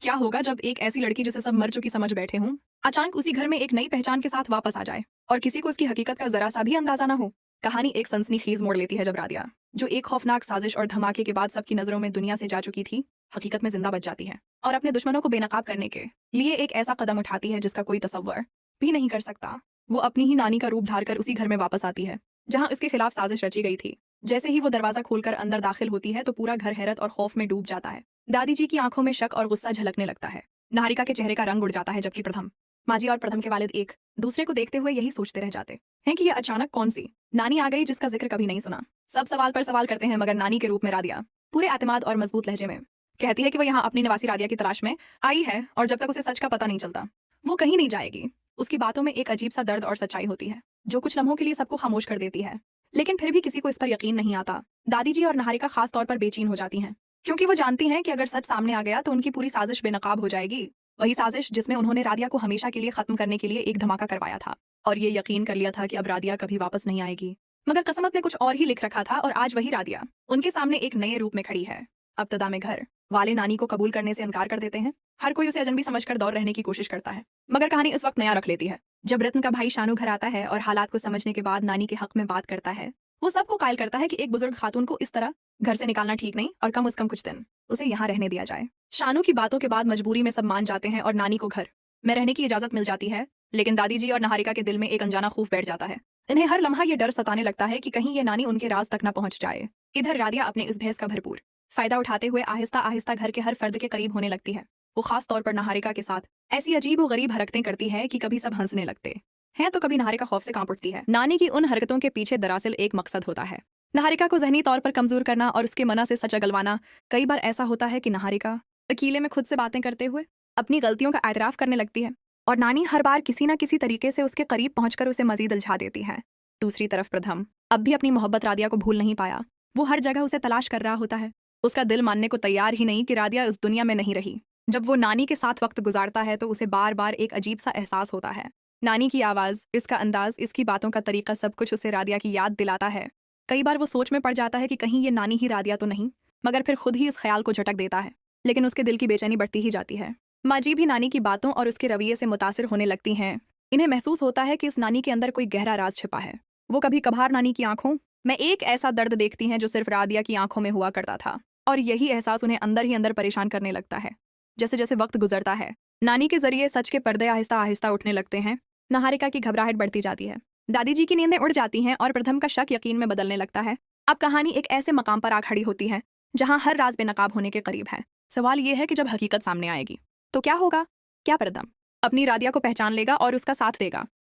क्या होगा जब एक ऐसी लड़की जिसे सब मर चुकी समझ बैठे हों अचानक उसी घर में एक नई पहचान के साथ वापस आ जाए और किसी को उसकी हकीकत का जरा सा भी अंदाजा ना हो। कहानी एक सनसनीखेज मोड़ लेती है जब रादिया, जो एक खौफनाक साजिश और धमाके के बाद सबकी नजरों में दुनिया से जा चुकी थी, हकीकत में जिंदा बच जाती है और अपने दुश्मनों को बेनकाब करने के लिए एक ऐसा कदम उठाती है जिसका कोई तसव्वुर भी नहीं कर सकता। वो अपनी ही नानी का रूप धारकर उसी घर में वापस आती है जहां उसके खिलाफ साजिश रची गई थी। जैसे ही वो दरवाजा खोलकर अंदर दाखिल होती है तो पूरा घर हैरत और खौफ में डूब जाता है। दादी जी की आंखों में शक और गुस्सा झलकने लगता है। निहारिका के चेहरे का रंग उड़ जाता है, जबकि प्रथम माजी और प्रथम के वालिद एक दूसरे को देखते हुए यही सोचते रह जाते हैं कि ये अचानक कौन सी नानी आ गई जिसका जिक्र कभी नहीं सुना। सब सवाल पर सवाल करते हैं, मगर नानी के रूप में रादिया पूरे एतमाद और मजबूत लहजे में कहती है कि वो यहाँ अपनी निवासी रादिया की तलाश में आई है और जब तक उसे सच का पता नहीं चलता वो कहीं नहीं जाएगी। उसकी बातों में एक अजीब सा दर्द और सच्चाई होती है जो कुछ लम्हों के लिए सबको खामोश कर देती है, लेकिन फिर भी किसी को इस पर यकीन नहीं आता। दादी जी और निहारिका खास तौर पर बेचैन हो जाती हैं क्योंकि वो जानती हैं कि अगर सच सामने आ गया तो उनकी पूरी साजिश बेनकाब हो जाएगी। वही साजिश जिसमें उन्होंने रादिया को हमेशा के लिए खत्म करने के लिए एक धमाका करवाया था और ये यकीन कर लिया था कि अब रादिया कभी वापस नहीं आएगी। मगर किस्मत ने कुछ और ही लिख रखा था और आज वही रादिया उनके सामने एक नए रूप में खड़ी है। अब्तदा में घर वाले नानी को कबूल करने से इनकार कर देते हैं। हर कोई उसे अजनबी समझकर दौर रहने की कोशिश करता है, मगर कहानी इस वक्त नया रख लेती है जब रत्न का भाई शानू घर आता है और हालात को समझने के बाद नानी के हक में बात करता है। वो सबको कायल करता है कि एक बुजुर्ग खातून को इस तरह घर से निकालना ठीक नहीं और कम से कम कुछ दिन उसे यहाँ रहने दिया जाए। शानू की बातों के बाद मजबूरी में सब मान जाते हैं और नानी को घर में रहने की इजाजत मिल जाती है, लेकिन दादी जी और निहारिका के दिल में एक अनजाना खौफ बैठ जाता है। इन्हें हर लम्हा ये डर सताने लगता है कि कहीं ये नानी उनके राज तक न पहुंच जाए। इधर रादिया अपने इस बहस का भरपूर फायदा उठाते हुए आहिस्ता आहिस्ता घर के हर फर्द के करीब होने लगती है। वो खास तौर पर निहारिका के साथ ऐसी अजीब और गरीब हरकतें करती है कि कभी सब हंसने लगते हैं तो कभी निहारिका खौफ से कांप उठती है। नानी की उन हरकतों के पीछे दरअसल एक मकसद होता है, निहारिका को जहनी तौर पर कमजोर करना और उसके मना से सच अगलवाना। कई बार ऐसा होता है कि निहारिका अकेले में खुद से बातें करते हुए अपनी गलतियों का एतराफ करने लगती है और नानी हर बार किसी न किसी तरीके से उसके करीब पहुंचकर उसे मजीद उलझा देती है। दूसरी तरफ प्रथम अब भी अपनी मोहब्बत रादिया को भूल नहीं पाया। वो हर जगह उसे तलाश कर रहा होता है। उसका दिल मानने को तैयार ही नहीं कि रादिया इस दुनिया में नहीं रही। जब वो नानी के साथ वक्त गुजारता है तो उसे बार बार एक अजीब सा एहसास होता है। नानी की आवाज़, इसका अंदाज, इसकी बातों का तरीका, सब कुछ उसे रादिया की याद दिलाता है। कई बार वो सोच में पड़ जाता है कि कहीं ये नानी ही रादिया तो नहीं, मगर फिर खुद ही इस ख्याल को झटक देता है। लेकिन उसके दिल की बेचैनी बढ़ती ही जाती है। माजी भी नानी की बातों और उसके रवैये से मुतासिर होने लगती हैं। इन्हें महसूस होता है कि इस नानी के अंदर कोई गहरा राज छिपा है। वो कभी कभार नानी की आंखों में एक ऐसा दर्द देखती हैं जो सिर्फ रादिया की आंखों में हुआ करता था, और यही एहसास उन्हें अंदर ही अंदर परेशान करने लगता है। जैसे जैसे वक्त गुजरता है, नानी के जरिए सच के पर्दे आहिस्ता आहिस्ता उठने लगते हैं। निहारिका की घबराहट बढ़ती जाती है। दादी जी की नींदें उड़ जाती हैं और प्रथम का शक यकीन में बदलने लगता है। अब कहानी एक ऐसे मकाम पर आ खड़ी होती है जहां हर राज बेनकाब होने के करीब है। सवाल यह है कि जब हकीकत सामने आएगी तो क्या होगा? क्या प्रथम अपनी रादिया को पहचान लेगा और उसका साथ देगा,